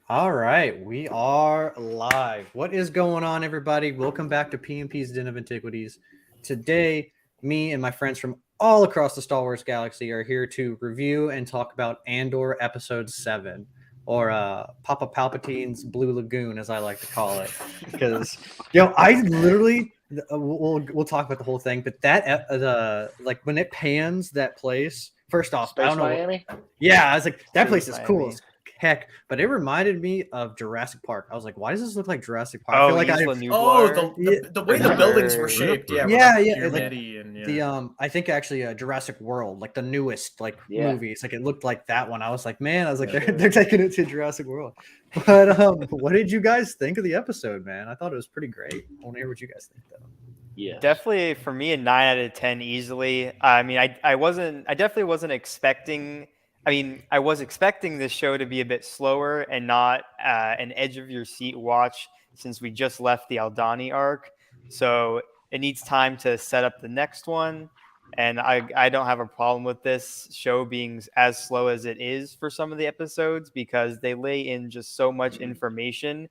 All right, we are live. What is going on, everybody? Welcome back to PMP's Den of Antiquities. Today, me and my friends from all across the Star Wars galaxy are here to review and talk about Andor Episode 7, or Papa Palpatine's Blue Lagoon, as I like to call it. Because, I literally, we'll talk about the whole thing, but like when it pans that place, first off, I Space don't know. Miami? Yeah, I was like, that place Space is cool Miami. as heck, but it reminded me of Jurassic Park. I was like, why does this look like Jurassic Park? I Oh, feel like Isla Oh, Nublar. the way Yeah. the buildings were Or- shaped, yeah, Yeah, like yeah, pyramid-y and the I think actually Jurassic World, like the newest Yeah. movies, like it looked like that one. I was like, man, I was like, Yeah. they're taking it to Jurassic World. But what did you guys think of the episode, man? I thought it was pretty great. I want to hear what you guys think though. Yes. Definitely for me a 9 out of 10 easily. I mean, I definitely wasn't expecting. I mean, I was expecting this show to be a bit slower and not an edge of your seat watch since we just left the Aldani arc. So it needs time to set up the next one. And I don't have a problem with this show being as slow as it is for some of the episodes because they lay in just so much information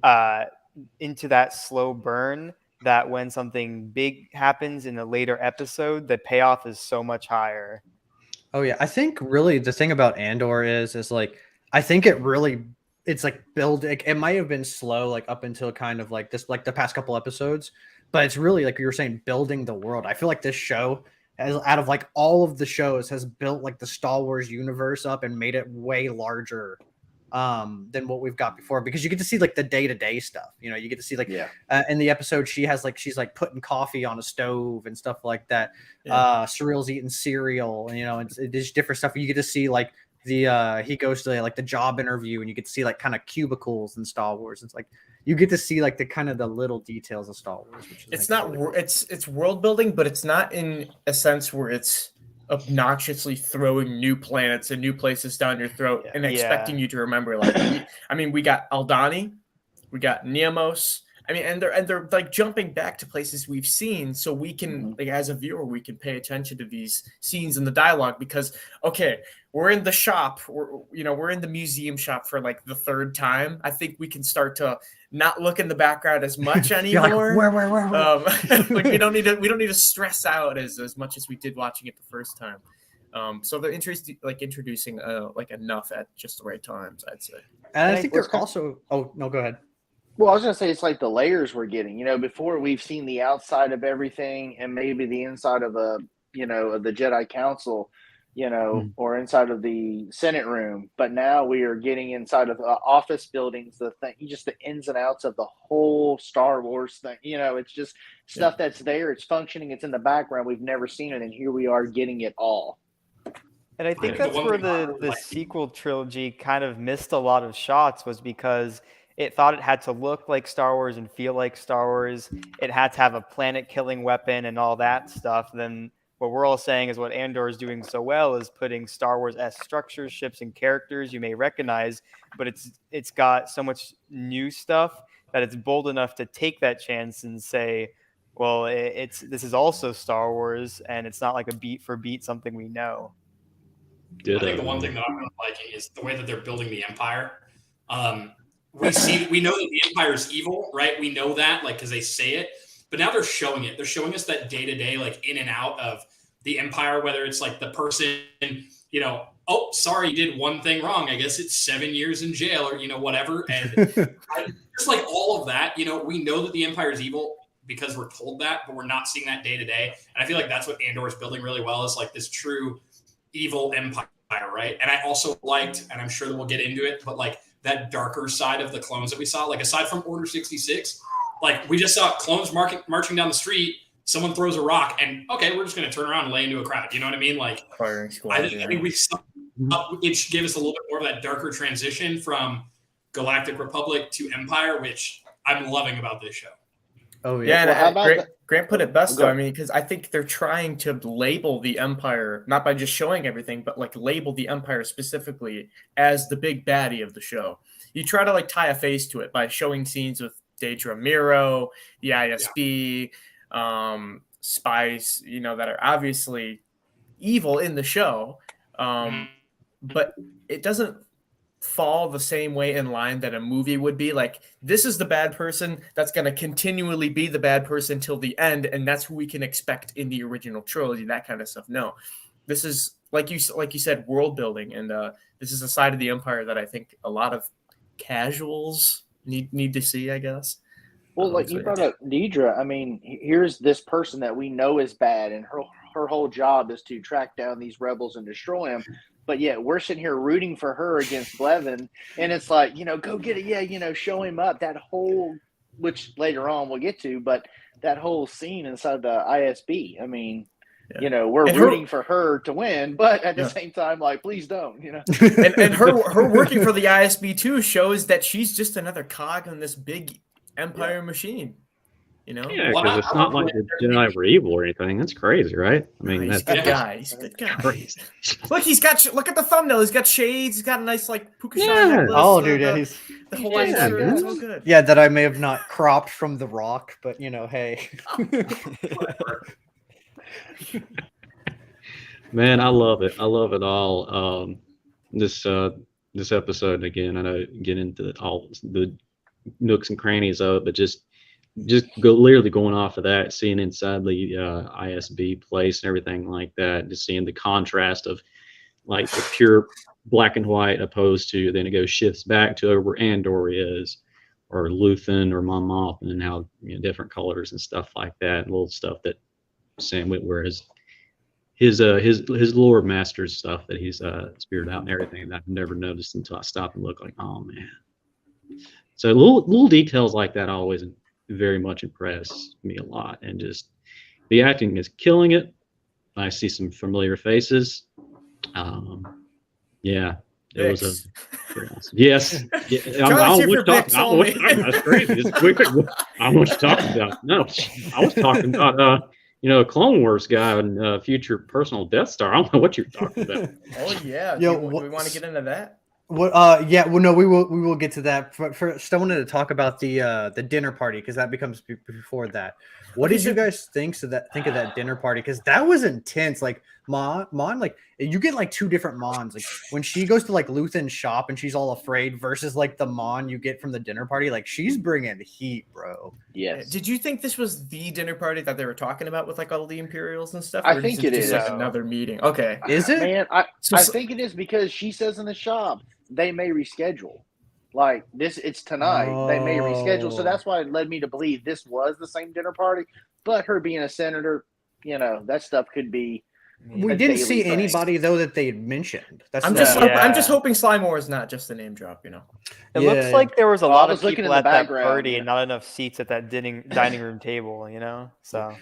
uh, into that slow burn that when something big happens in a later episode, the payoff is so much higher. Oh yeah, I think really the thing about Andor is like I think it's like it might have been slow like up until kind of like this like the past couple episodes, but it's really like you were saying building the world. I feel like this show has out of like all of the shows has built like the Star Wars universe up and made it way larger than what we've got before because you get to see like the day-to-day stuff. You get to see like in the episode she's like putting coffee on a stove and stuff like that. Surreal's eating cereal and it's different stuff. You get to see like the he goes to like the job interview and you get to see like kind of cubicles in Star Wars. It's like you get to see like the kind of the little details of Star Wars, which is it's not really cool. It's world building, but it's not in a sense where it's obnoxiously throwing new planets and new places down your throat and expecting you to remember. Like, we got Aldani, we got Neamos. I mean, and they're like jumping back to places we've seen, so we can, like, as a viewer, we can pay attention to these scenes in the dialogue because, okay, we're in the shop, we're in the museum shop for like the third time. I think we can start to not look in the background as much anymore. Like, where? Like we don't need to stress out as much as we did watching it the first time. So they're introducing like enough at just the right times, I'd say. And I think they're also. Oh no, go ahead. Well, I was going to say it's like the layers we're getting. Before we've seen the outside of everything and maybe the inside of of the Jedi Council, or inside of the Senate room. But now we are getting inside of office buildings, the ins and outs of the whole Star Wars thing. It's just stuff that's there. It's functioning. It's in the background. We've never seen it. And here we are getting it all. And I think that's where the sequel trilogy kind of missed a lot of shots was because it thought it had to look like Star Wars and feel like Star Wars. It had to have a planet-killing weapon and all that stuff. Then what we're all saying is what Andor is doing so well is putting Star Wars-esque structures, ships, and characters you may recognize, but it's got so much new stuff that it's bold enough to take that chance and say, well, this is also Star Wars, and it's not like a beat for beat something we know. I think the one thing that I'm really liking is the way that they're building the Empire. We know that the Empire is evil, right? We know that, like, because they say it. But now they're showing it. They're showing us that day to day, like in and out of the Empire. Whether it's like the person, oh, sorry, you did one thing wrong. I guess it's 7 years in jail, or whatever. And just like all of that, we know that the Empire is evil because we're told that, but we're not seeing that day to day. And I feel like that's what Andor is building really well. Is like this true evil empire, right? And I also liked, and I'm sure that we'll get into it, but like that darker side of the clones that we saw, like aside from Order 66, like we just saw clones marching down the street, someone throws a rock, and okay, we're just going to turn around and lay into a crowd. You know what I mean? Like, firing squad. I think we saw it gave us a little bit more of that darker transition from Galactic Republic to Empire, which I'm loving about this show. Oh yeah. And Grant put it best though. I mean, because I think they're trying to label the Empire not by just showing everything, but like label the Empire specifically as the big baddie of the show. You try to like tie a face to it by showing scenes with Daedra Miro, the ISB, spies, that are obviously evil in the show, but it doesn't fall the same way in line that a movie would be. Like, this is the bad person that's going to continually be the bad person till the end, and that's who we can expect in the original trilogy, that kind of stuff. No, this is like you said, world building, and this is a side of the Empire that I think a lot of casuals need to see, I guess. Well, like you brought up Deidre, I mean, here's this person that we know is bad, and her whole job is to track down these rebels and destroy them. But yet we're sitting here rooting for her against Blevin, and it's like, go get it, yeah, show him up. That whole, which later on we'll get to, but that whole scene inside the ISB. I mean, we're rooting for her to win, but at the same time, like, please don't, and her working for the ISB too shows that she's just another cog in this big Empire machine, Yeah, because it's not like the Jedi were evil or anything. That's crazy, right? I mean, he's a good guy. He's a good guy. Crazy. Look, look at the thumbnail. He's got shades. He's got a nice puka shine necklace. Oh, dude, he's the Hawaiian shirt. It's so good. Yeah, that I may have not cropped from The Rock, but hey. Man, I love it. I love it all. This episode again. I know get into all the nooks and crannies of it, but just literally going off of that, seeing inside the ISB place and everything like that, just seeing the contrast of like the pure black and white opposed to then it shifts back to where Andor is, or Luthen or Mon Mothma, and how different colors and stuff like that, little stuff that Sam Witwer his lore masters stuff that he's speared out and everything that I've never noticed until I stopped and looked like, oh man. So little details like that always very much impress me a lot, and just the acting is killing it. I see some familiar faces. Yeah, it was a yes. Yeah, I want to talk about. That's crazy. I want to talk about. No, I was talking about a Clone Wars guy and future personal Death Star. I don't know what you're talking about. Oh yeah, do we want to get into that? What? Yeah. Well, no, we will get to that. First, I wanted to talk about the dinner party, because that becomes before that. What did you guys think of that dinner party? Because that was intense. Like Mon, like you get like two different Mons. Like when she goes to like Luthen's shop and she's all afraid, versus like the Mon you get from the dinner party. Like she's bringing heat, bro. Yes. Did you think this was the dinner party that they were talking about with like all the Imperials and stuff? I think it is like another meeting. Okay. Is it? Man, I think it is, because she says in the shop they may reschedule. Like this, it's tonight. They may reschedule, so that's why it led me to believe this was the same dinner party. But her being a senator, that stuff could be. We didn't see anybody though that they had mentioned. I'm just hoping Slimore is not just a name drop. It looks like there was a lot of people at that party and not enough seats at that dining room table. So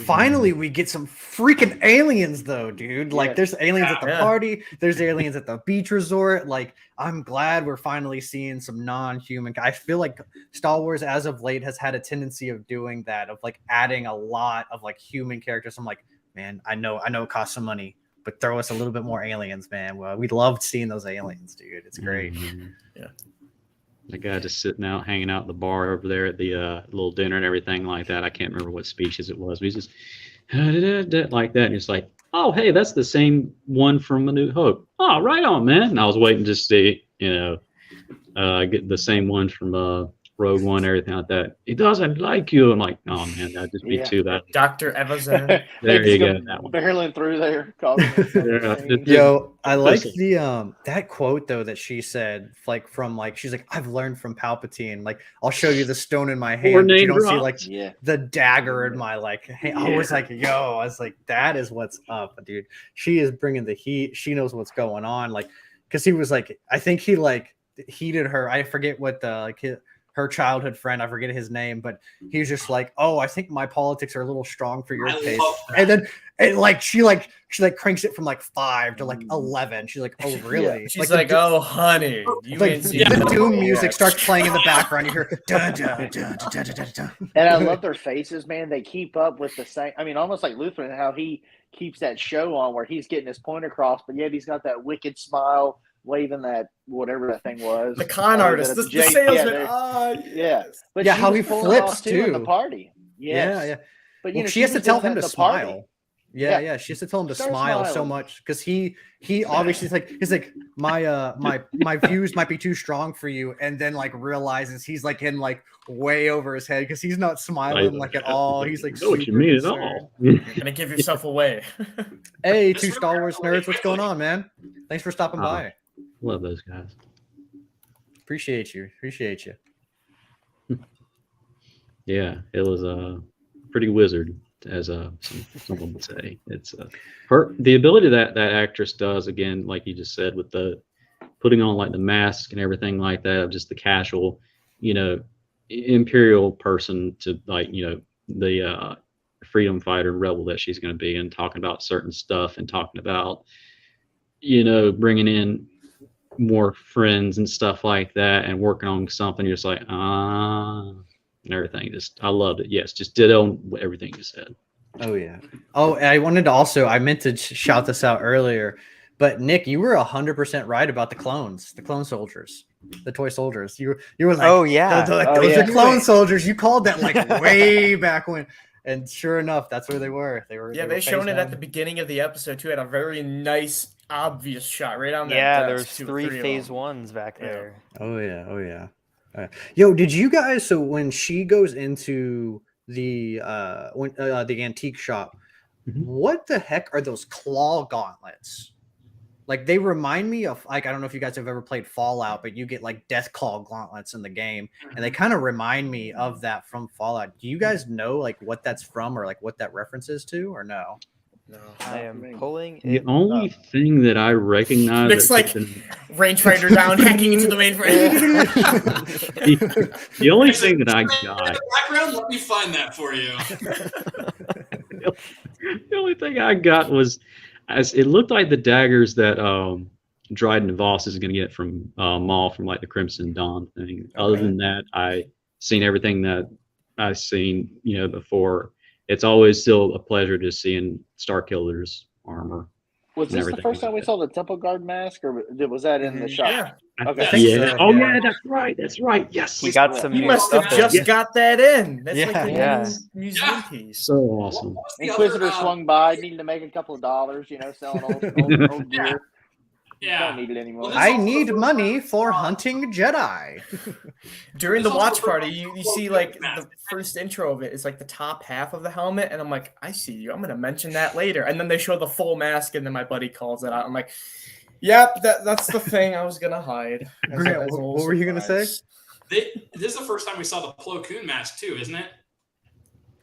finally we get some freaking aliens though, dude. Like there's aliens at the party. There's aliens at the beach resort. Like I'm glad we're finally seeing some non-human. I feel like Star Wars as of late has had a tendency of doing that, of like adding a lot of like human characters. I'm like, man, I know it costs some money, but throw us a little bit more aliens, man. Well, we loved seeing those aliens, dude. It's great. Mm-hmm. Yeah. The guy just sitting out, hanging out at the bar over there at the little dinner and everything like that. I can't remember what species it was. But he's just like that. And it's like, oh, hey, that's the same one from A New Hope. Oh, right on, man. And I was waiting to see, get the same one from Rogue One, everything like that. He doesn't like you. I'm like, oh man, that'd just be too bad. Dr. Evazan. There you go. That one. Barreling through there. I like the that quote though that she said, like from like she's like, I've learned from Palpatine. Like, I'll show you the stone in my hand. But you don't see like the dagger in my like. Hey, I was like, I was like, that is what's up, dude. She is bringing the heat. She knows what's going on. Like, because he was like, I think he like heated her. I forget what the her childhood friend, I forget his name, but he was just like, oh, I think my politics are a little strong for your taste. And then she cranks it from like 5 to like 11. She's like, oh really? Yeah. She's like, oh honey, you like the Doom music starts playing in the background. You hear dun, dun, dun, dun, dun, dun, dun. And I love their faces, man. They keep up with the same. I mean, almost like Luther and how he keeps that show on where he's getting his point across, but yet he's got that wicked smile, waving that whatever that thing was. The con artist, the salesman. But how he flips too in the party. Yeah. But she has to tell him to smile. Yeah. She has to tell him to Start smile so smiling. much because he obviously he's like my views might be too strong for you, and then like realizes he's like in like way over his head because he's not smiling like at all. He's like know what you super mean at concerned. all. You're gonna give yourself away. Hey, This two really Star Wars really nerds, what's going on, man? Thanks for stopping by. Love those guys. Appreciate you. Yeah, it was pretty wizard, as someone would say. It's the ability that actress does, again, like you just said, with the putting on like the mask and everything like that, of just the casual, imperial person to like the freedom fighter rebel that she's going to be, and talking about certain stuff and talking about bringing in more friends and stuff like that and working on something. You're just like and everything. I loved it. Yes, just ditto everything you said. Oh yeah. Oh, I wanted to I meant to shout this out earlier, but Nick, you were 100% right about the clone soldiers, the toy soldiers. You were like, oh yeah, those are clone soldiers. You called that like way back when, and sure enough, that's where they were. They were shown it at the beginning of the episode too. Had a very nice, obvious shot right on that. Yeah, there's three phase ones back there. Oh yeah. Yo, did you guys? So when she goes into the antique shop, what the heck are those claw gauntlets? Like they remind me of like I don't know if you guys have ever played Fallout, but you get like death claw gauntlets in the game, and they kind of remind me of that from Fallout. Do you guys know like what that's from or like what that references to or no? No, I am pulling. The only thing that I recognize looks like rangefinder down hacking into the mainframe. the only thing that I got. In the background, let me find that for you. The only thing I got was, as it looked like the daggers that Dryden Voss is going to get from Maul from like the Crimson Dawn thing. Okay. Other than that, I seen everything that I've seen before. It's always still a pleasure to seeing Starkiller's armor. Was this the first time we saw the Temple Guard mask, or was that in the shop? Yeah. Okay. Yeah. Oh yeah, that's right. That's right. Yes. We got some. You must have just got that in. That's like a museum piece. So awesome. Inquisitor swung by, needing to make a couple of dollars, selling old gear. Yeah. Don't need it anymore. Well, I need money for hunting Jedi. During the watch party, you see like the first intro of it is like the top half of the helmet, and I'm like, I see you. I'm gonna mention that later. And then they show the full mask, and then my buddy calls it out. I'm like, yep, that's the thing I was gonna hide. What were you gonna say? This is the first time we saw the Plo Koon mask too, isn't it?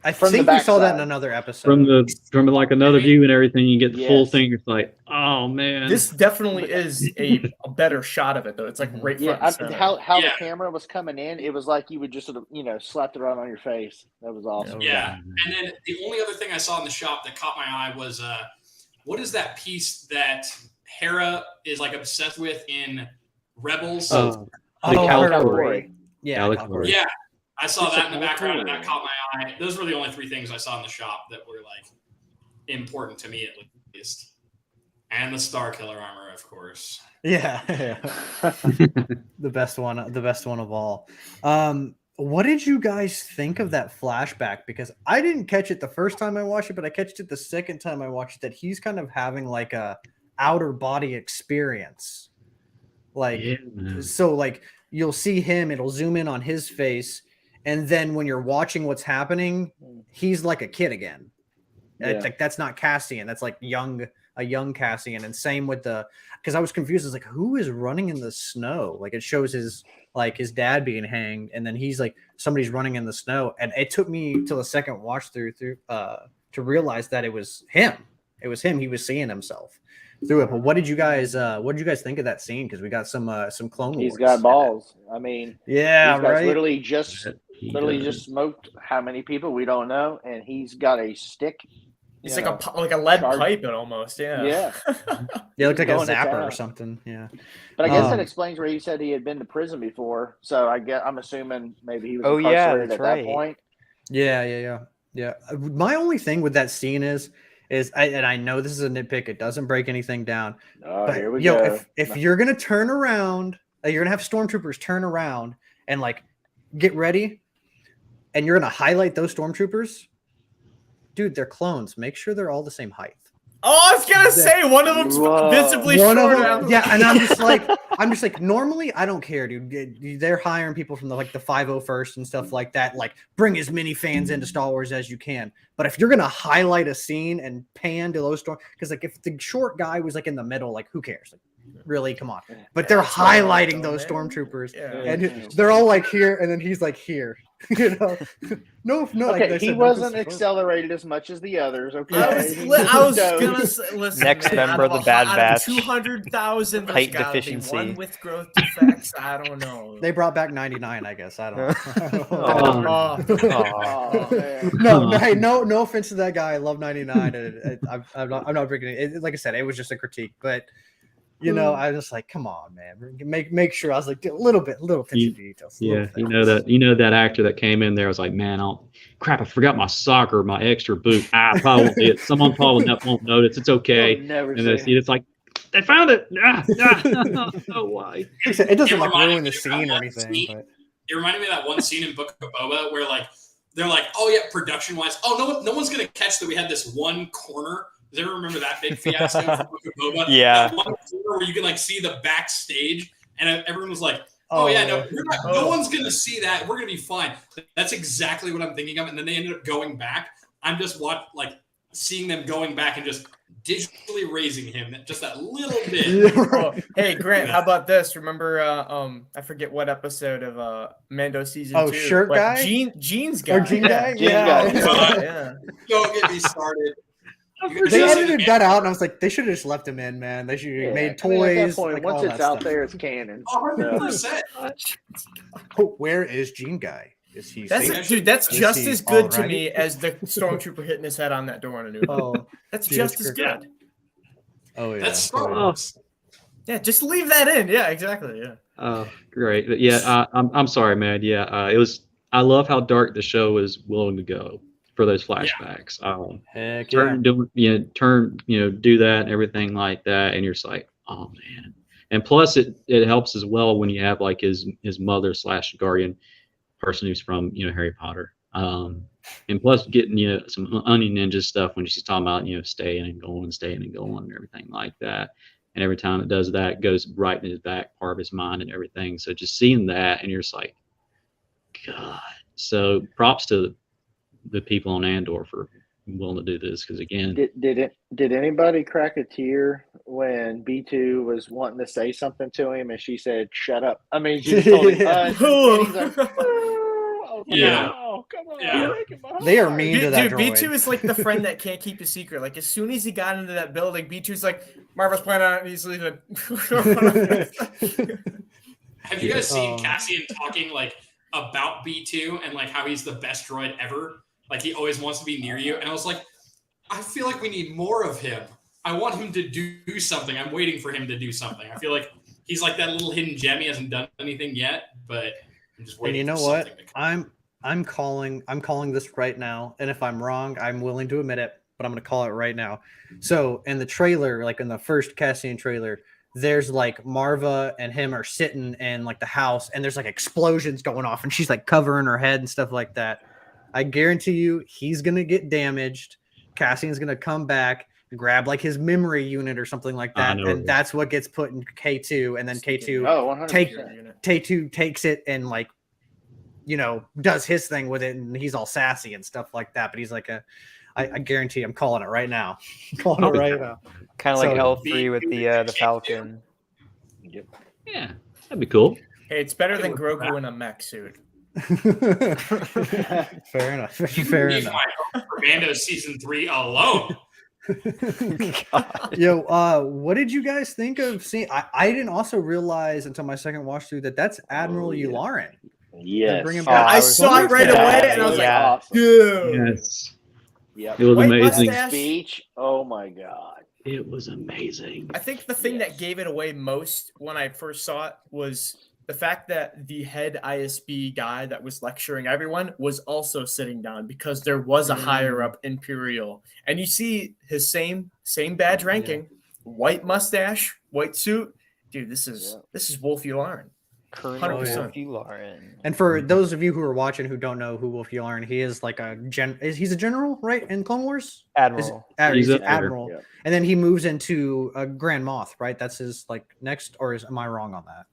I think we saw that in another episode. From like another view and everything, you get the full thing. It's like, oh man, this definitely is a better shot of it though. It's like right front. How the camera was coming in, it was like you would just sort of slapped it right on your face. That was awesome. Yeah, and then the only other thing I saw in the shop that caught my eye was what is that piece that Hera is like obsessed with in Rebels? The Calcori. Yeah. Yeah. I saw that in the background, and that caught my eye. Those were the only three things I saw in the shop that were like important to me, at least. And the Starkiller armor, of course. Yeah. the best one of all. What did you guys think of that flashback? Because I didn't catch it the first time I watched it, but I catched it the second time I watched it. That he's kind of having like a outer body experience. So like you'll see him, it'll zoom in on his face. And then when you're watching what's happening, he's like a kid again. Yeah. Like that's not Cassian. That's like a young Cassian. And same with because I was confused. It's like, who is running in the snow? Like it shows his dad being hanged, and then he's like somebody's running in the snow. And it took me till the second watch through to realize that it was him. It was him. He was seeing himself through it. But what did you guys think of that scene? Because we got some Clone Wars. He's got balls. I mean, yeah, right. Literally just smoked how many people we don't know, and he's got a stick. It's like a lead pipe, almost. Yeah. Yeah. Yeah, looked like a zapper or something. Yeah. But I guess that explains where he said he had been to prison before. So I'm assuming maybe he was incarcerated at that point. Yeah. My only thing with that scene is I know this is a nitpick. It doesn't break anything down. Oh, but, here we go. If you're gonna turn around, you're gonna have stormtroopers turn around and like get ready, and you're gonna highlight those stormtroopers. dude, they're clones. Make sure they're all the same height. Oh, I was gonna say one of them's visibly One of shorter. them, yeah, and I'm just like, normally I don't care, dude. They're hiring people from the 501st and stuff like that. Like, bring as many fans into Star Wars as you can. But if you're gonna highlight a scene and pan to those storm, because like if the short guy was like in the middle, like who cares? Like, really, come on. But they're highlighting those stormtroopers, and they're all like here, and then he's like here. You know, no. Okay, like he wasn't accelerated as much as the others. Okay, I was gonna say, listen, Next man, member of the Bad Batch. 200,000 Height gotta deficiency. be one with growth defects. I don't know. They brought back 99, I guess. I don't know. Oh, man. No offense to that guy. I love 99. And I'm not bringing it. Like I said, it was just a critique, but. You know, I was just like, come on, man. Make sure. I was like, little attention to details. Yeah, you know that actor that came in there was like, man, crap, I forgot my sock or my extra boot. I probably won't see it. Someone probably won't notice. It's okay. Never and they see it. It's like, they found it. No, why? It doesn't like ruin the scene or anything. But it reminded me of that one scene in Book of Boba where like they're like, oh yeah, production wise, no one's gonna catch that we had this one corner. Does everyone remember that big fiasco from Book of Boba? Yeah. That one corner where you can like see the backstage, and everyone was like, "Oh yeah, no one's gonna see that. We're gonna be fine." That's exactly what I'm thinking of. And then they ended up going back. I'm just seeing them going back and just digitally raising him just that little bit. Hey Grant, how about this? Remember, I forget what episode of Mando season 2. Oh, shirt guy, jeans guy, or jean guy, yeah. Don't get me started. They edited that out, and I was like, they should have just left him in, man. They should have made toys. At that point, once it's out stuff. there, it's canon. 100%. Where is Gene Guy? Is he? That's just as good to me as the stormtrooper hitting his head on that door on a new. That's just as good. Oh yeah, that's Star Wars. Yeah, just leave that in. Yeah, exactly. Yeah. Oh, great. Yeah, I'm sorry, man. Yeah, it was. I love how dark the show is willing to go for those flashbacks. Heck yeah. Do that and everything like that, and you're just like, oh man. And plus, it helps as well when you have like his mother / guardian person who's from Harry Potter. And plus getting some Onion Ninja stuff when she's talking about staying and going and everything like that. And every time it does that, it goes right in his back part of his mind and everything. So just seeing that, and you're just like, God. So props to the people on Andor for willing to do this, because again, did anybody crack a tear when B2 was wanting to say something to him and she said, "Shut up"? I mean, she totally yeah. Oh, come on. Yeah. They are mean to that droid. B2 is like the friend that can't keep a secret. Like as soon as he got into that building, B2's like, Marvel's planning on it, and he's leaving. Have you guys seen Cassian talking like about B2 and like how he's the best droid ever? Like he always wants to be near you. And I was like, I feel like we need more of him. I want him to do something. I'm waiting for him to do something. I feel like he's like that little hidden gem. He hasn't done anything yet, but I'm just waiting. And you know for what? something to come. I'm calling this right now. And if I'm wrong, I'm willing to admit it, but I'm going to call it right now. So in the trailer, like in the first Cassian trailer, there's like Marva and him are sitting in like the house, and there's like explosions going off, and she's like covering her head and stuff like that. I guarantee you he's going to get damaged. Cassian's going to come back and grab like his memory unit or something like that. And that's what gets put in K2. And then K2 takes it and like, does his thing with it. And he's all sassy and stuff like that. But he's like I guarantee I'm calling it right now. Calling it right now. Kind of like L3 with the Falcon. Yep. Yeah, that'd be cool. Hey, it's better than Grogu in a mech suit. Fair enough. Fair enough. Mando season 3 alone. Yo, what did you guys think of seeing? I didn't also realize until my second watch through that's Admiral Yularen. Yes. I saw it right away, and I was like, awesome. dude. Yes. Yep. It was amazing. Speech. Oh my God. It was amazing. I think the thing that gave it away most when I first saw it was the fact that the head ISB guy that was lecturing everyone was also sitting down, because there was a higher up Imperial, and you see his same badge ranking, white mustache, white suit. Dude, this is Wolf Yularen. Colonel 100%. Yularen. And for those of you who are watching who don't know who Wolf Yularen, he is like he's a general, right, in Clone Wars? Admiral. He's an up there. admiral. Yeah. And then he moves into a Grand Moff, right? That's his like next, or am I wrong on that?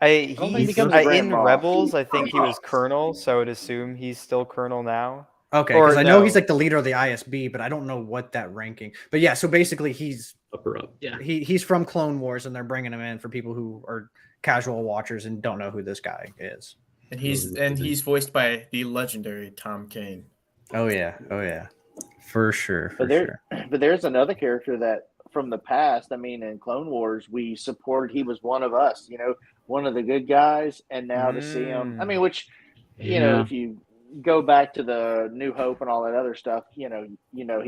don't think he He's becomes a Grand in Moff. Rebels. I think he was Colonel, so I would assume he's still Colonel now. Okay, Or because I know he's no. like the leader of the ISB, but I don't know what that ranking. But yeah, so basically he's Upper up. Yeah. he's from Clone Wars, and they're bringing him in for people who are casual watchers and don't know who this guy is. And he's voiced by the legendary Tom Kane. Oh yeah, for sure. But there's another character that from the past. I mean, in Clone Wars, we supported. He was one of us, one of the good guys, and now to see him. I mean, which if you go back to the New Hope and all that other stuff, he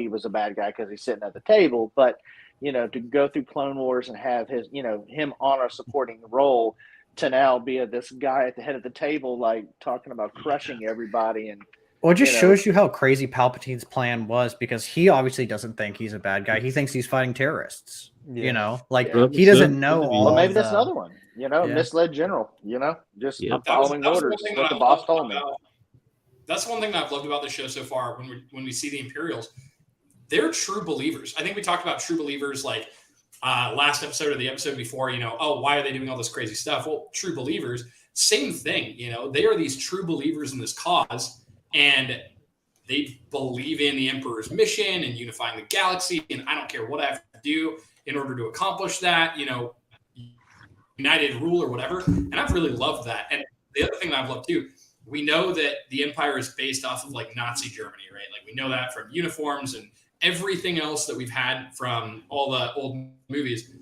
was a bad guy because he's sitting at the table. But to go through Clone Wars and have his, him on a supporting role, to now be this guy at the head of the table, like talking about crushing everybody. And well, it just shows you how crazy Palpatine's plan was, because he obviously doesn't think he's a bad guy. He thinks he's fighting terrorists. He doesn't know all. Well, maybe that's another one. Misled general. Just following orders. What the boss told me. That's one thing that I've loved about the show so far. When we see the Imperials, they're true believers. I think we talked about true believers like last episode or the episode before. Why are they doing all this crazy stuff? Well, true believers, same thing. They are these true believers in this cause, and they believe in the Emperor's mission and unifying the galaxy. And I don't care what I have to do in order to accomplish that. United rule or whatever. And I've really loved that. And the other thing that I've loved too, we know that the Empire is based off of like Nazi Germany, right? Like we know that from uniforms and everything else that we've had from all the old movies.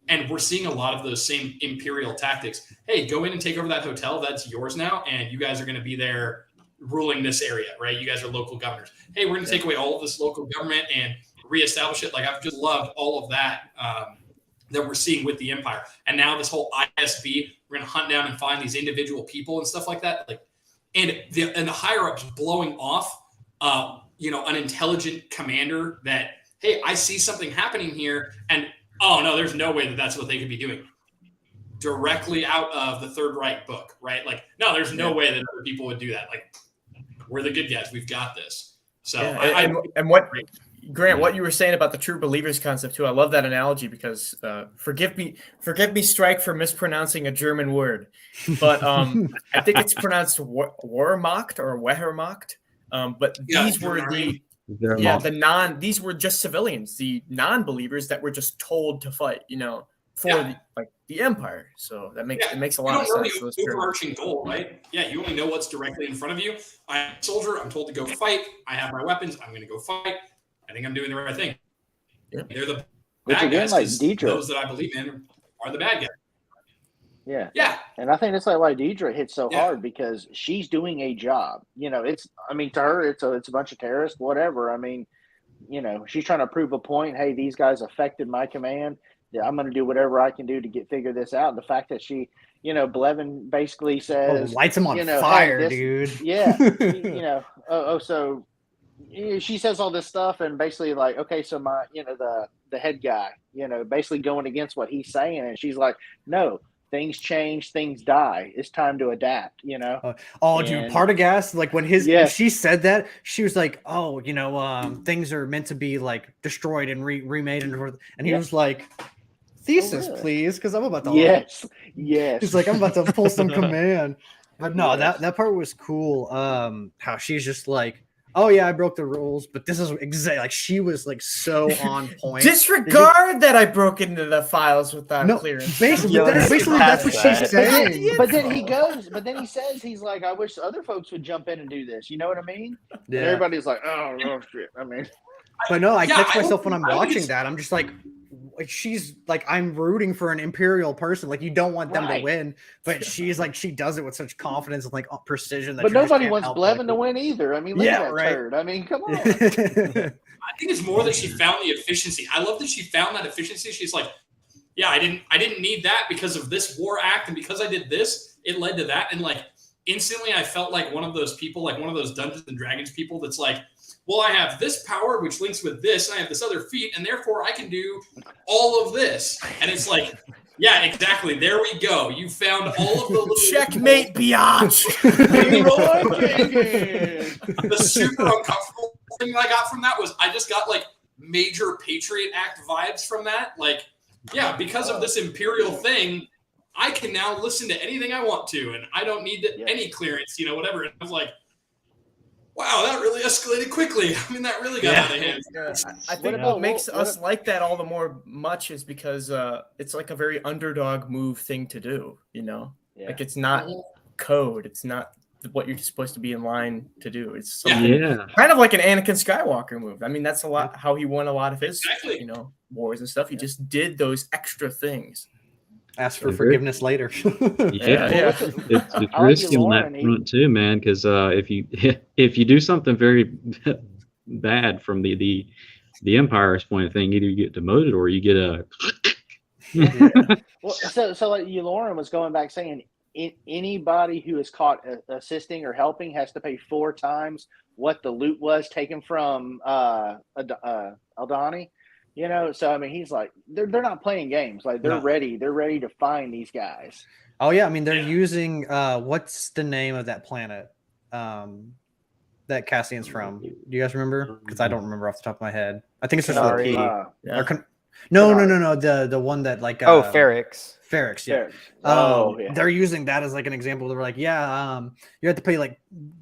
And we're seeing a lot of those same Imperial tactics. Hey, go in and take over that hotel. That's yours now. And you guys are going to be there ruling this area, right? You guys are local governors. Hey, we're going to take away all of this local government and reestablish it. Like I've just loved all of that that we're seeing with the Empire. And now this whole ISB, we're going to hunt down and find these individual people and stuff like that. Like, and the higher ups blowing off, an intelligent commander that, hey, I see something happening here, and oh no, there's no way that that's what they could be doing. Directly out of the Third Reich book, right? Like, no, there's no way that other people would do that. Like, we're the good guys. We've got this. So, Grant, what you were saying about the true believers concept too, I love that analogy because forgive me, Strike, for mispronouncing a German word, but I think it's pronounced Wehrmacht or Wehrmacht. But these were these were just civilians, the non-believers that were just told to fight, for the Empire. So that makes a lot of sense. You don't know the overarching goal, right? Yeah, you only know what's directly in front of you. I'm a soldier. I'm told to go fight. I have my weapons. I'm going to go fight. I think I'm doing the right thing. Yeah. They're the bad guys. Like Deidre, those that I believe in are the bad guys. Yeah. Yeah. And I think that's why Deidre hits so hard, because she's doing a job. To her, it's a bunch of terrorists, whatever. I mean, she's trying to prove a point. Hey, these guys affected my command. Yeah, I'm going to do whatever I can do to figure this out. And the fact that she, Blevin basically says, lights him on fire, hey, dude. Yeah. So she says all this stuff and basically like, okay, so my, the head guy, basically going against what he's saying. And she's like, no, things change, things die. It's time to adapt, dude, Partagas, like when she said that, she was like, oh, things are meant to be like destroyed and remade. And he was like, thesis, please, because I'm about to. Yes. He's like, I'm about to pull some command. But no, that part was cool. How she's just like, oh yeah, I broke the rules, but this is exactly like she was like so on point. Disregard that I broke into the files without clearance. Basically, that's what she's saying. But then he says, he's like, I wish other folks would jump in and do this. You know what I mean? Yeah. And everybody's like, oh shit. I mean, but no, I catch myself when I'm watching that. I'm just like she's like, I'm rooting for an Imperial person. Like, you don't want them to win, but she's like, she does it with such confidence and like precision. But nobody wants Blevin to win either. I mean, look at that turd. I mean, come on. I think it's more that she found the efficiency. I love that she found that efficiency. She's like, yeah, I didn't need that because of this war act, and because I did this, it led to that. And like instantly, I felt like one of those people, like one of those Dungeons and Dragons people, that's like, well, I have this power which links with this, and I have this other feat, and therefore I can do all of this. And it's like, Yeah, exactly. There we go. You found all of the little Checkmate, biatch. The super uncomfortable thing that I got from that was I just got like major Patriot Act vibes from that. Like, yeah, because of this Imperial thing, I can now listen to anything I want to, and I don't need any clearance, whatever. And I was like, wow, that really escalated quickly. I mean, that really got out of hand. Yeah, I think what makes us like that all the more much is because it's like a very underdog move thing to do, Like it's not code. It's not what you're supposed to be in line to do. It's something kind of like an Anakin Skywalker move. I mean, that's a lot how he won a lot of his, wars and stuff. He just did those extra things. Ask for forgiveness later. It's risky on that front too, man. Because if you do something very bad from the Empire's point of thing, either you get demoted or you get a. Well, so like Lauren was going back saying, anybody who is caught assisting or helping has to pay 4 times what the loot was taken from Aldani. So I mean, he's like, they're not playing games. Like they're ready to find these guys. Oh yeah, I mean they're using what's the name of that planet that Cassian's from? Do you guys remember? Because I don't remember off the top of my head. I think it's just a P. No. The one that like Ferrix. Ferrix, yeah. Ferrix. They're using that as like an example. They're like, you have to pay like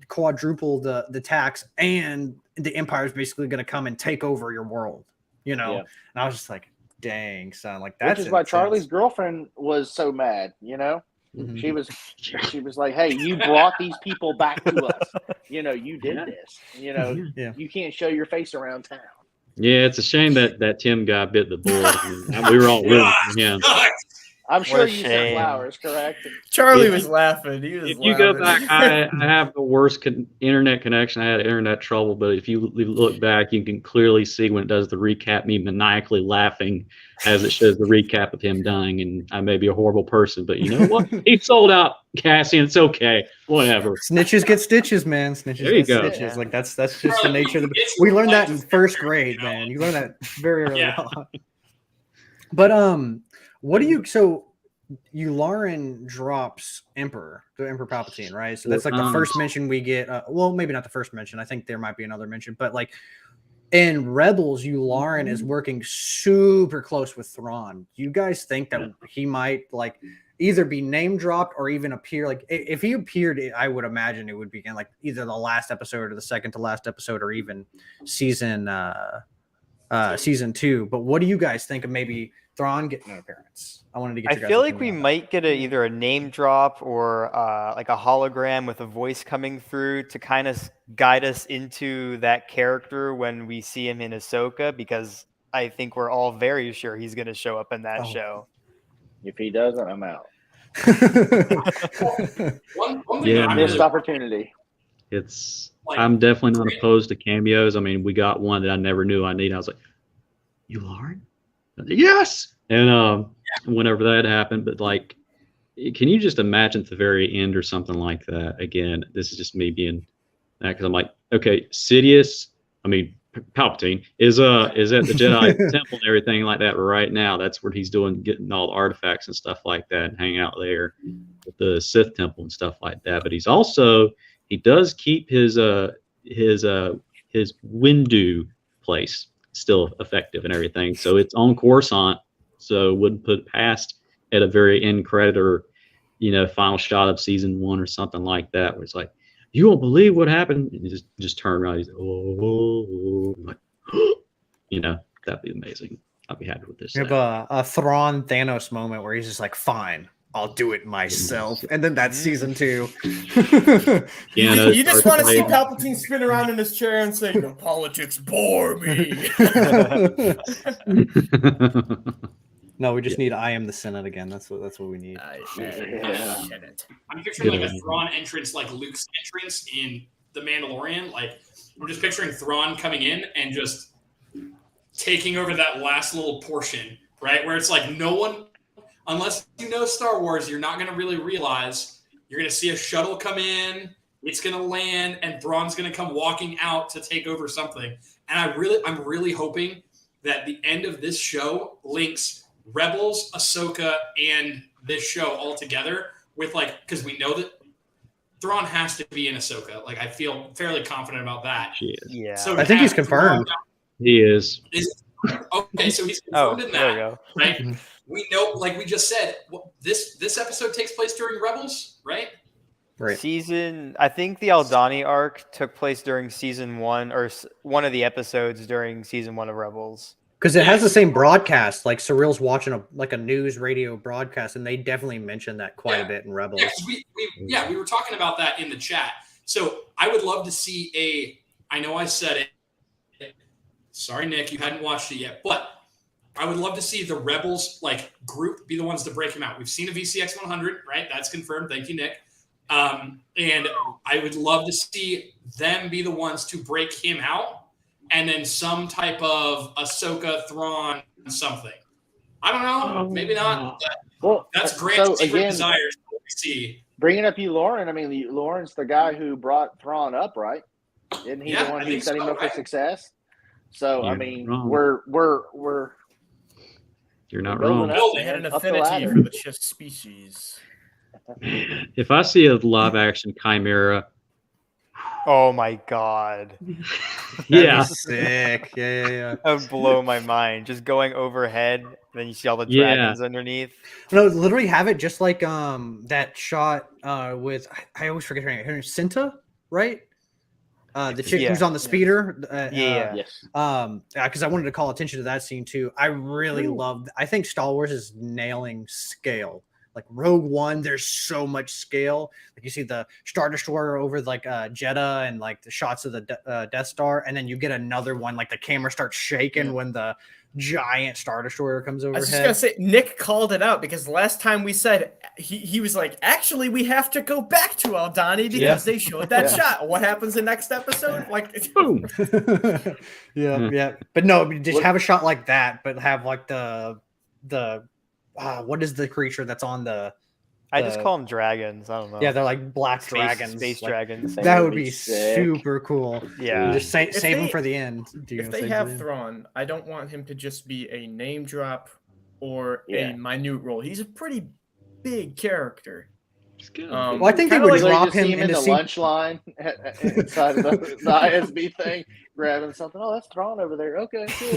quadruple the tax, and the Empire is basically going to come and take over your world. And I was just like, dang, son, like that's which is why Charlie's girlfriend was so mad. Mm-hmm. She was like, hey, you brought these people back to us. You did this. You can't show your face around town. Yeah, it's a shame that Tim guy bit the bullet. We were all rooting for him. I'm sure you sent flowers, correct? Charlie was laughing. If you go back, I have the worst internet connection. I had internet trouble, but if you look back, you can clearly see when it does the recap, me maniacally laughing as it shows the recap of him dying. And I may be a horrible person, but you know what? He sold out Cassian. It's okay. Whatever. Snitches get stitches, man. Snitches there you get go. stitches. Like that's just the nature of the. We learned that in first grade, man. You learn that very early on. But what do you Yularen drops the Emperor Palpatine, right? So that's like the first mention we get. Well, maybe not the first mention. I think there might be another mention, but like in Rebels, Yularen is working super close with Thrawn. Do you guys think that he might like either be name dropped or even appear? Like if he appeared, I would imagine it would be in like either the last episode or the second to last episode or even season 2. But what do you guys think of maybe Thrawn getting an appearance? I wanted to get. I feel like we might get either a name drop or like a hologram with a voice coming through to kind of guide us into that character when we see him in Ahsoka, because I think we're all very sure he's going to show up in that show. If he doesn't, I'm out. one thing missed opportunity. I'm definitely not opposed to cameos. I mean, we got one that I never knew I needed. I was like, Yularen? Yes. And whenever that happened, but like, can you just imagine at the very end or something like that? Again, this is just me being that because I'm like, okay, Palpatine is at the Jedi temple and everything like that right now. That's where he's getting all the artifacts and stuff like that and hang out there with the Sith temple and stuff like that. But he does keep his Windu place still effective and everything. So it's on Coruscant. So wouldn't put past at a very end credit or, final shot of season 1 or something like that, where it's like, you won't believe what happened. And you just turn around. He's like, that'd be amazing. I'd be happy with this. You have a Thrawn Thanos moment where he's just like, fine, I'll do it myself. And then that's season 2. You just want to see Palpatine spin around in his chair and say, your politics bore me. No, we just need I am the Senate again. That's what we need. I'm picturing like a Thrawn entrance, like Luke's entrance in The Mandalorian. Like I'm just picturing Thrawn coming in and just taking over that last little portion, right? Where it's like no one, unless you know Star Wars, you're not going to really realize you're going to see a shuttle come in, it's going to land, and Thrawn's going to come walking out to take over something. And I'm really hoping that the end of this show links Rebels, Ahsoka, and this show all together with like, because we know that Thrawn has to be in Ahsoka. Like, I feel fairly confident about that. She is. Yeah. So I think he's confirmed. He is. Okay, so he's confirmed in there we that, go. right? We know, like we just said, this episode takes place during Rebels, right? Right. I think the Aldani arc took place during season 1 or one of the episodes during season 1 of Rebels. Because it has the same broadcast. Like Surreal's watching a news radio broadcast, and they definitely mentioned that quite a bit in Rebels. Yeah, we were talking about that in the chat. So I would love to see I know I said it. Sorry, Nick, you hadn't watched it yet, but I would love to see the Rebels like group be the ones to break him out. We've seen a VCX 100, right? That's confirmed. Thank you, Nick. And I would love to see them be the ones to break him out, and then some type of Ahsoka, Thrawn, something. I don't know. Maybe not. Well, that's great. So Secret again, desires. What we see. Bringing up Lauren. I mean, Lauren's the guy who brought Thrawn up, right? Isn't he the one who set him up for success? So I mean, we're You're not wrong. They had an affinity for the Chiss species. If I see a live action Chimera, oh my god, yeah, sick. Yeah. That would blow my mind. Just going overhead, and then you see all the dragons underneath. No, literally have it just like that shot with I always forget her name. Cinta, right? The chick who's on the speeder. Yes. Because I wanted to call attention to that scene too. I really loved. I think Star Wars is nailing scale. Like Rogue One, there's so much scale. Like you see the Star Destroyer over like Jeddah and like the shots of the Death Star, and then you get another one like the camera starts shaking when the giant Star Destroyer comes overhead. I was just gonna say, Nick called it out because last time we said he was like, actually, we have to go back to Aldani because they showed that shot. What happens in next episode? Like, boom. yeah. But no, just have a shot like that, but have like the what is the creature that's on the? I just call them dragons. I don't know. Yeah, they're like black dragons. Space like, dragons. That would be super cool. Yeah. Just save them for the end. If they have Thrawn, I don't want him to just be a name drop or a minute role. He's a pretty big character. Well, I think they would drop him in the lunch line inside of the ISB thing, grabbing something. Oh, that's Thrawn over there. Okay, cool.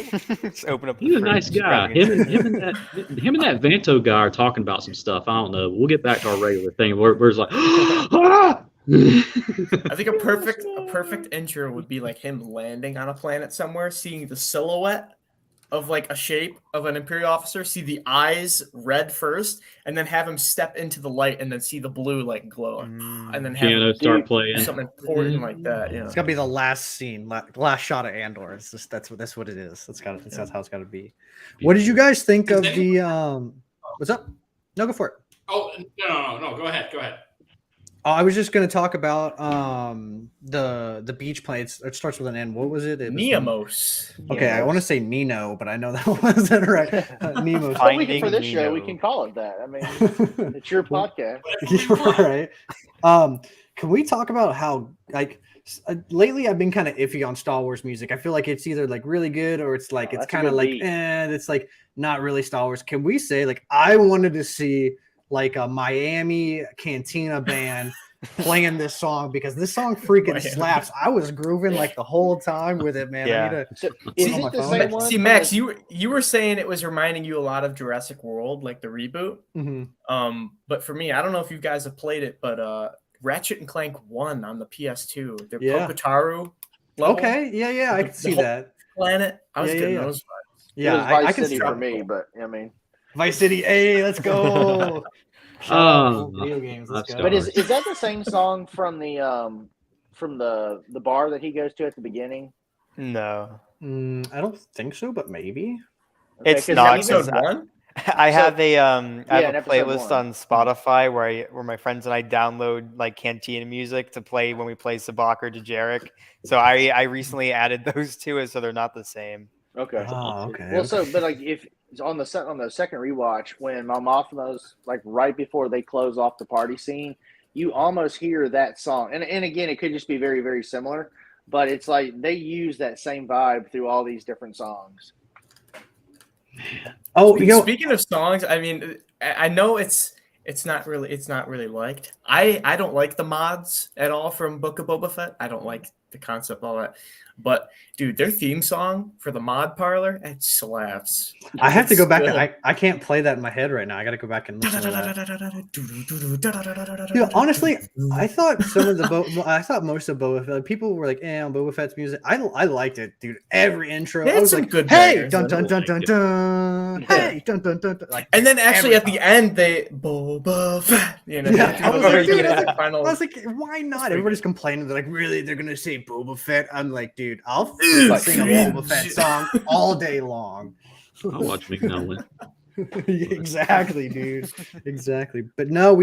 Just open up. He's a nice guy. Him and that Vanto guy are talking about some stuff. I don't know. We'll get back to our regular thing. Where it's like, ah! I think a perfect intro would be like him landing on a planet somewhere, seeing the silhouette of like a shape of an Imperial officer, see the eyes red first, and then have him step into the light and then see the blue like glow, and then have piano start playing something important like that. Yeah, it's gotta be the last scene, last shot of Andor. It's just that's what it is. That's how it's gotta be. What did you guys think of the? What's up? No, go for it. Oh no! Go ahead. I was just going to talk about the beach plane. It starts with an N. What was it? Neamos. Okay, I want to say Nino, but I know that wasn't right. Nemo. For this show, we can call it that. I mean, it's your podcast. You're right. Can we talk about how like lately I've been kind of iffy on Star Wars music. I feel like it's either like really good or it's like it's kind of like it's like not really Star Wars. Can we say like I wanted to see like a Miami Cantina band playing this song because this song freaking slaps. I was grooving like the whole time with it, man. Yeah. See, Max, you were saying it was reminding you a lot of Jurassic World, like the reboot. Mm-hmm. But for me, I don't know if you guys have played it, but Ratchet and Clank 1 on the PS2, the Kokataru level. Okay, yeah, I can see that. Planet. I was getting those vibes. Yeah, I can see for me, but I mean. Vice City, hey, let's go. Video games, let's go. But is that the same song from the bar that he goes to at the beginning? No. I don't think so, but maybe. It's not. Episode 1? I have a playlist on Spotify where my friends and I download like Cantina music to play when we play Sabak or Dejarik. So I recently added those two, so they're not the same. Okay. Oh, okay. Well, but like if on the second rewatch, when Mon Mothma's like right before they close off the party scene, you almost hear that song. And again, it could just be very, very similar, but it's like they use that same vibe through all these different songs. Oh, speaking of songs, I mean, I know it's not really liked. I don't like the mods at all from Book of Boba Fett. I don't like the concept, all that. But dude, their theme song for the mod parlor, it slaps. I have to go back. I can't play that in my head right now. I got to go back and listen to that. Honestly, I thought most of Boba Fett, like, people were like, on Boba Fett's music. I liked it, dude. Every intro, I was like, good hey, dun dun dun dun dun, hey, dun dun dun dun. Like, and then actually at the end, they Boba Fett. I was like, why not? Everybody's complaining. They're like, really? They're gonna say Boba Fett? I'm like, dude, I'll sing a Boba Fett song all day long. I'll watch McNally. Exactly, dude. Exactly. But no,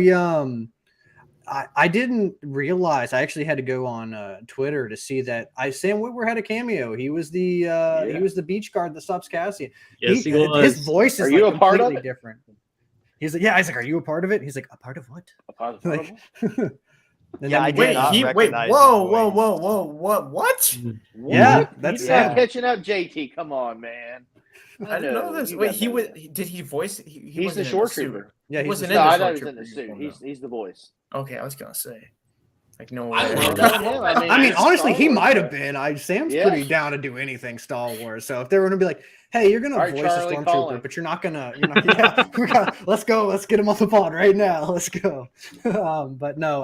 I didn't realize. I actually had to go on Twitter to see that Sam Witwer had a cameo. He was the beach guard that stops Cassian. Yes, he was. His voice is Are you like a part of completely different. He's like, yeah. I was like, are you a part of it? He's like, a part of what? A part of Like, Yeah, I did not recognize whoa, his voice. what? Yeah, that's He's sad. not catching up, JT. Come on, man. I didn't know this. Wait, did he voice? He's the short trooper. Yeah, he wasn't No, I in thought the he was in the short suit. He's the voice. Okay, I was gonna say, like, no way. I mean, honestly, he Star might Wars, have been. Sam's Yeah. pretty down to do anything Star Wars. So if they were gonna be like, "Hey, you're gonna All right, voice Charlie, a call stormtrooper, him. but you're not gonna," let's go. Let's get him off the pod right now. Let's go. But no,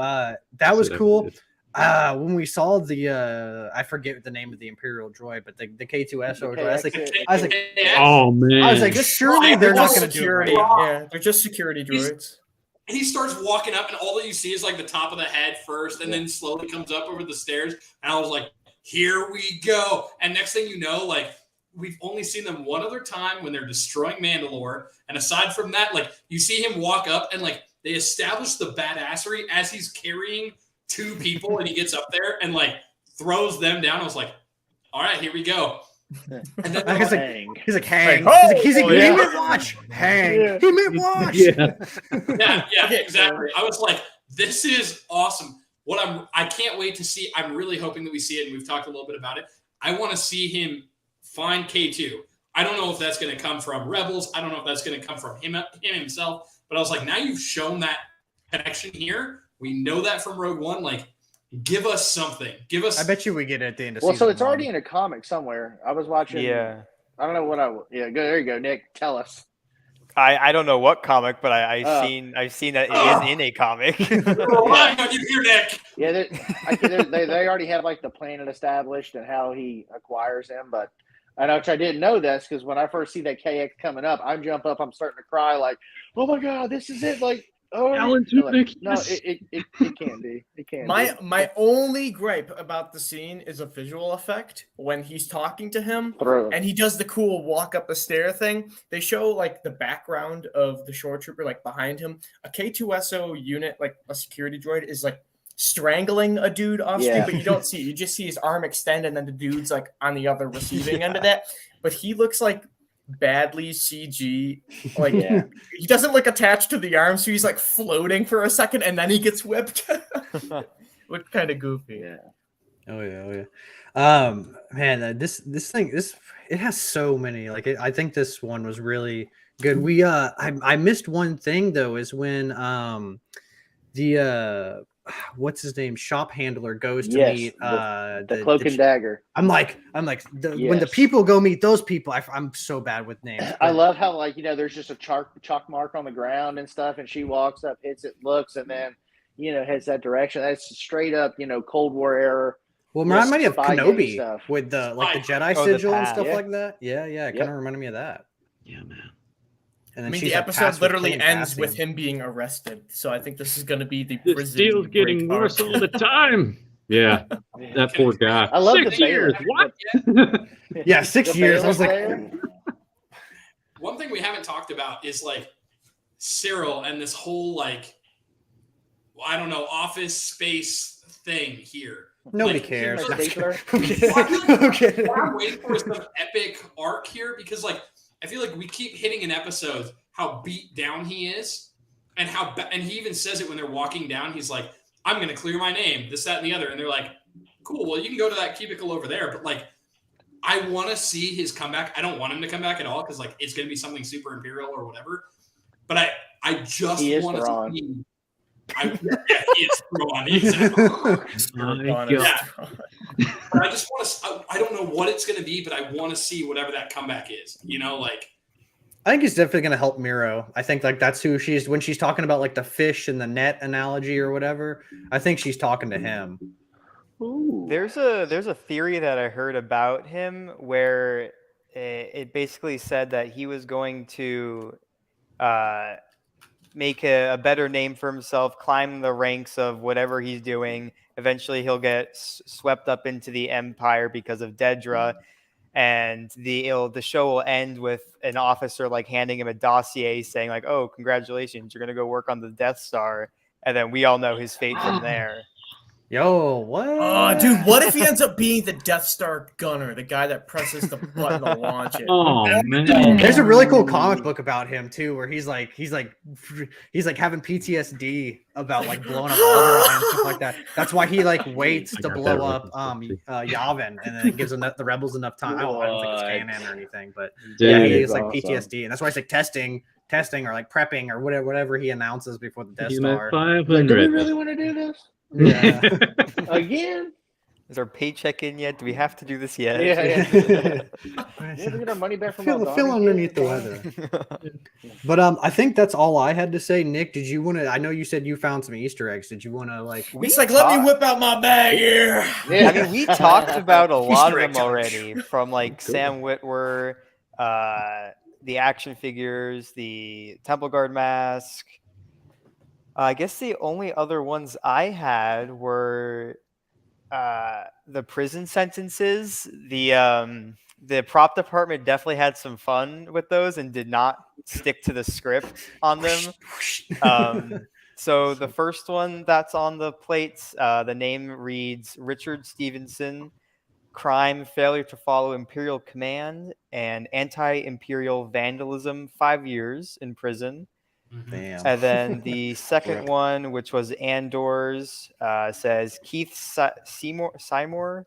that was cool. When we saw the, I forget the name of the Imperial droid, but the K2SO droid, I was like, oh man, I was like, surely they're not gonna do it. Yeah, they're just security droids. He starts walking up, and all that you see is like the top of the head first, and then slowly comes up over the stairs. And I was like, "Here we go!" And next thing you know, like, we've only seen them one other time when they're destroying Mandalore. And aside from that, like, you see him walk up, and like they establish the badassery as he's carrying two people, and he gets up there and like throws them down. I was like, "All right, here we go." And then he's like, hang. Like, he's like, oh, he yeah. meant watch. Hang. Yeah. He meant watch. Yeah, exactly. I was like, this is awesome. I can't wait to see. I'm really hoping that we see it, and we've talked a little bit about it. I want to see him find K2. I don't know if that's going to come from Rebels. I don't know if that's going to come from him himself. But I was like, now you've shown that connection here. We know that from Rogue One. Like, give us something. Give us. I bet you we get it at the end of Well, season so it's already one. in a comic somewhere. I was watching. Yeah. I don't know what go. There you go, Nick. Tell us. I don't know what comic, but I've seen that it is in a comic. Relying on you here, Nick. Yeah, they already have like the planet established and how he acquires them. But I know, which I didn't know this because when I first see that KX coming up, I jump up, I'm starting to cry like, "Oh my god, this is it!" Like, oh, Alan like, Tudyk, no, yes. it can be. It can. My only gripe about the scene is a visual effect when he's talking to him and he does the cool walk up the stair thing. They show like the background of the shore trooper like behind him. A K2SO unit, like a security droid, is like strangling a dude off screen, but you don't see it. You just see his arm extend and then the dude's like on the other receiving end of that. But he looks like badly CG. Like he doesn't look attached to the arm, so he's like floating for a second and then he gets whipped. Looked kind of goofy. Oh yeah. Man, this thing, it has so many. Like, I think this one was really good. We I missed one thing though, is when the what's his name, shop handler goes to meet the cloak and dagger. I'm like when the people go meet those people, I'm so bad with names. I love how, like, there's just a chalk mark on the ground and stuff, and she walks up, hits it, looks, and then heads that direction. That's straight up Cold War era. Well, remind me of Spygate Kenobi stuff. with the Jedi the sigil and path. stuff Yeah. like that. Yeah, it kind of reminded me of that. Yeah, man. And I then mean, she's the like, episode tasked with literally killing ends with Cassian. him being arrested. So I think this is going to be the This prison. deal's getting break worse arc. all the time. Yeah, that poor guy. I love 6 the years. Baylor. What? Yeah, 6 years. I was like, One thing we haven't talked about is like Cyril and this whole like, I don't know, office space thing here. nobody Like, cares. Like Stapler? Okay. What I'm waiting for is some epic arc here because, like, I feel like we keep hitting in episodes how beat down he is, and and he even says it when they're walking down. He's like, "I'm going to clear my name, this, that, and the other," and they're like, "Cool, well, you can go to that cubicle over there." But like, I want to see his comeback. I don't want him to come back at all because like it's going to be something super Imperial or whatever. But I just want to see. Yeah, he is Thrawn. Exactly. Yeah. But I just want to. I don't know what it's going to be, but I want to see whatever that comeback is. Like. I think it's definitely going to help Miro. I think like that's who she's when she's talking about like the fish and the net analogy or whatever. I think she's talking to him. Ooh. There's a theory that I heard about him where it basically said that he was going to make a better name for himself, climb the ranks of whatever he's doing. Eventually, he'll get swept up into the Empire because of Dedra, and the show will end with an officer like handing him a dossier saying like, "Oh, congratulations, you're gonna go work on the Death Star," and then we all know his fate from there. Yo, what? Oh, dude, what if he ends up being the Death Star gunner, the guy that presses the button to launch it? Oh man, there's a really cool comic book about him too, where he's like having PTSD about like blowing up Alderaan and stuff like that. That's why he like waits to blow up Yavin, and then it gives the rebels enough time. I don't think it's canon or anything, but yeah, he is like PTSD, and that's why he's like testing or like prepping or whatever he announces before the Death Star. 500. Do we really want to do this? Yeah. Again? Is our paycheck in yet? Do we have to do this yet? Yeah. We get our money back from feel underneath the weather. But I think that's all I had to say. Nick, did you want to? I know you said you found some Easter eggs. Did you want to like? He's like, let me whip out my bag here. Yeah. I mean, we talked about a lot of them already, from like Sam Witwer, the action figures, the Temple Guard mask. I guess the only other ones I had were the prison sentences. The prop department definitely had some fun with those and did not stick to the script on them. So the first one that's on the plates, the name reads Richard Stevenson, crime, failure to follow Imperial command, and anti-Imperial vandalism, 5 years in prison. Damn. And then the second one, which was Andor's, says Keith Seymour, I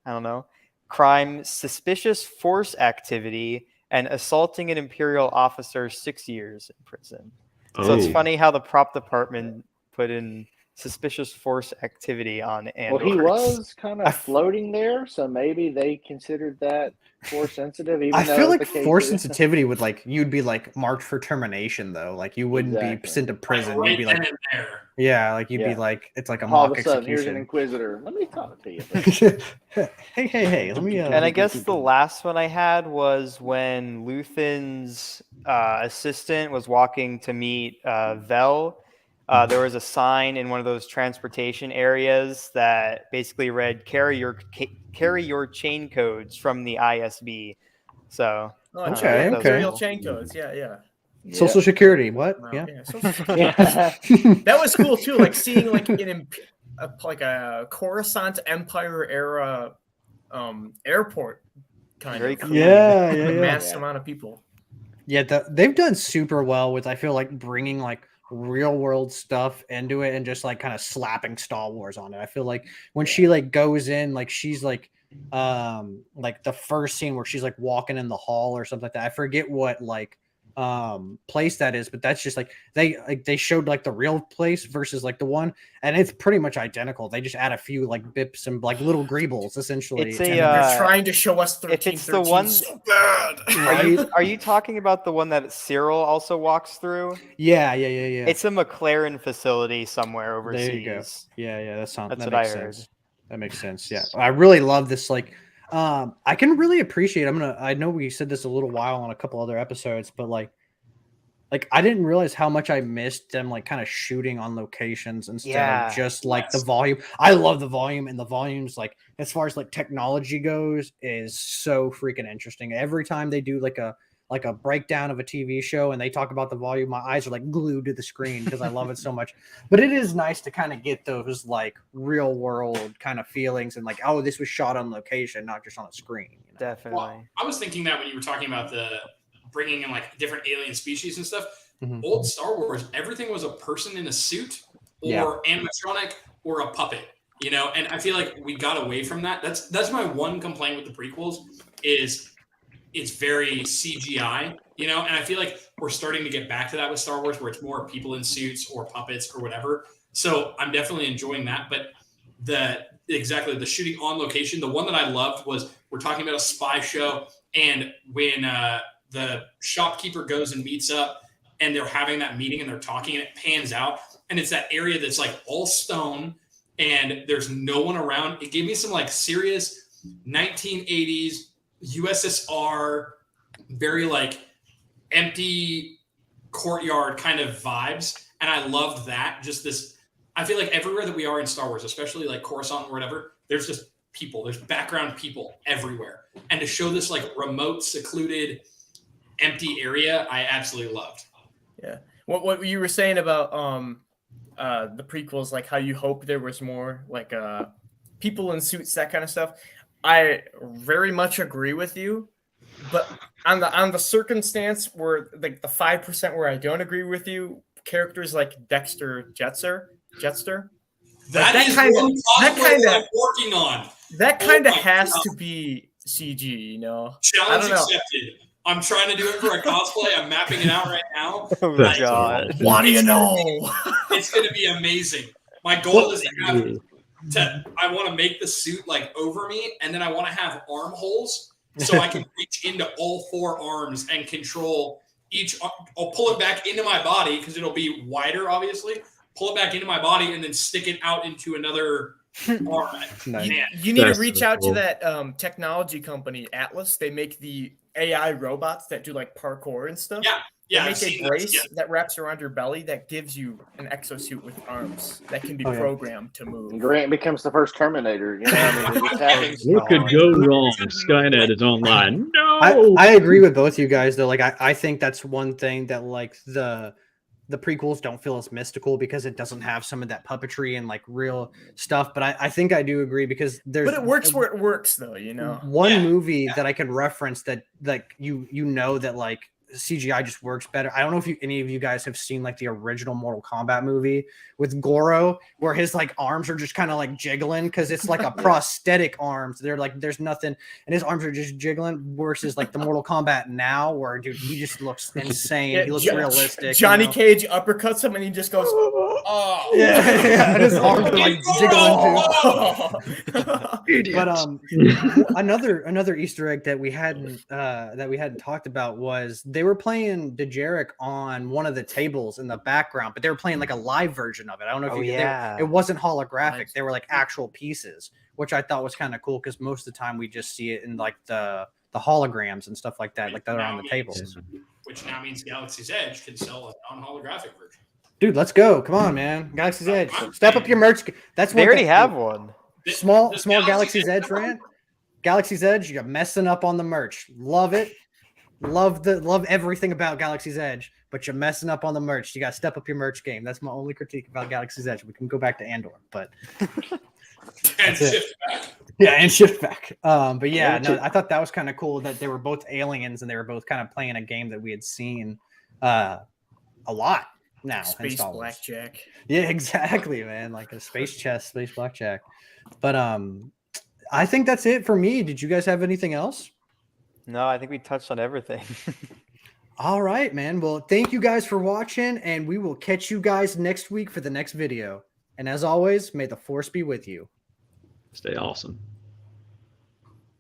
don't know, crime, suspicious force activity, and assaulting an Imperial officer, 6 years in prison. So it's funny how the prop department put in suspicious force activity on Andor. Well, he was kind of floating there, so maybe they considered that force sensitive. Even I though feel like force sensitivity would like you'd be like marked for termination though. Like you wouldn't be sent to prison. You'd be like, yeah, like you'd be like it's like a all mock of a sudden, execution. Here's an inquisitor. Let me talk to you. hey, let me. And I guess the last one I had was when Luthen's assistant was walking to meet Vel. There was a sign in one of those transportation areas that basically read carry your chain codes from the ISB. So okay. Real chain codes, yeah. Social Security, what? Wow. Yeah. That was cool too. Like seeing like a Coruscant Empire era airport kind Very of. cool. Yeah. Mass amount of people. Yeah, they've done super well with. I feel like bringing like real world stuff into it and just like kind of slapping Star Wars on it. I feel like when she like goes in, like she's like the first scene where she's like walking in the hall or something like that. I forget what like place that is, but that's just like they showed like the real place versus like the one, and it's pretty much identical. They just add a few like bips and like little greebles essentially. It's you're trying to show us 13. If it's the one, so bad. Are you talking about the one that Cyril also walks through? Yeah. It's a McLaren facility somewhere overseas. There you go. Yeah. That's what makes I sense. heard. That makes sense. Yeah, I really love this. Like, I can really appreciate. I know we said this a little while on a couple other episodes, but like I didn't realize how much I missed them like kind of shooting on locations instead of just like the volume. I love the volume, and the volumes like as far as like technology goes is so freaking interesting. Every time they do like a breakdown of a TV show and they talk about the volume, my eyes are like glued to the screen because I love it so much. But it is nice to kind of get those like real world kind of feelings and like, oh, this was shot on location, not just on a screen. You know? Definitely. Well, I was thinking that when you were talking about the bringing in like different alien species and stuff, old Star Wars, everything was a person in a suit or animatronic or a puppet. you know, and I feel like we got away from that. That's my one complaint with the prequels is it's very CGI, you know, and I feel like we're starting to get back to that with Star Wars where it's more people in suits or puppets or whatever. So I'm definitely enjoying that. But the shooting on location, the one that I loved was we're talking about a spy show, and when the shopkeeper goes and meets up and they're having that meeting and they're talking and it pans out and it's that area that's like all stone and there's no one around. It gave me some like serious 1980s USSR, very like empty courtyard kind of vibes. And I loved that. Just this, I feel like everywhere that we are in Star Wars, especially like Coruscant or whatever, there's just people, there's background people everywhere. And to show this like remote, secluded, empty area, I absolutely loved. Yeah. What you were saying about the prequels, like how you hope there was more like people in suits, that kind of stuff. I very much agree with you, but on the circumstance where like the 5% where I don't agree with you, characters like Jetster. That kind of I'm working on. That kind of has to be CG, you know. Challenge accepted. I'm trying to do it for a cosplay. I'm mapping it out right now. Oh my God. What do you know? It's going to be amazing. My goal is I want to make the suit like over me, and then I want to have armholes so I can reach into all 4 arms and control each. I'll pull it back into my body because it'll be wider, obviously. Pull it back into my body and then stick it out into another arm. Nice. You need to reach out to that technology company, Atlas. They make the AI robots that do like parkour and stuff. Yeah, they make a brace that wraps around your belly that gives you an exosuit with arms that can be programmed to move. Grant becomes the first Terminator. You know what I mean? What could go wrong? Skynet is online. No, I agree with both you guys though. Like I think that's one thing that like the prequels don't feel as mystical because it doesn't have some of that puppetry and like real stuff. But I think I do agree because there's. But it works where it works, though. You know, one movie that I can reference that like you know that like CGI just works better. I don't know if any of you guys have seen like the original Mortal Kombat movie with Goro, where his like arms are just kind of like jiggling because it's like a prosthetic arms. They're like there's nothing, and his arms are just jiggling. Versus like the Mortal Kombat now, where dude he just looks insane. Yeah, he looks realistic. Johnny Cage uppercuts him, and he just goes, "Oh, yeah." And his arms are like jiggling too. But another Easter egg that we hadn't talked about was they were playing Dejarik on one of the tables in the background, but they were playing like a live version of it. I don't know if it wasn't holographic. Nice. They were like actual pieces, which I thought was kind of cool because most of the time we just see it in like the holograms and stuff like that, like that are on the tables. Which now means Galaxy's Edge can sell a non-holographic version. Dude, let's go. Come on, man. Galaxy's Edge. Step up your merch. That's they already have one. Small Galaxy's Edge rant. Galaxy's Edge, you're messing up on the merch. Love it. Love everything about Galaxy's Edge, but you're messing up on the merch. You got to step up your merch game. That's my only critique about Galaxy's Edge. We can go back to Andor, but and shift back. Yeah, and shift back. But yeah, no, I thought that was kind of cool that they were both aliens and they were both kind of playing a game that we had seen a lot now. Space blackjack. Yeah, exactly, man. Like a space chess, space blackjack. But I think that's it for me. Did you guys have anything else? No, I think we touched on everything. All right, man. Well, thank you guys for watching, and we will catch you guys next week for the next video. And as always, may the Force be with you. Stay awesome.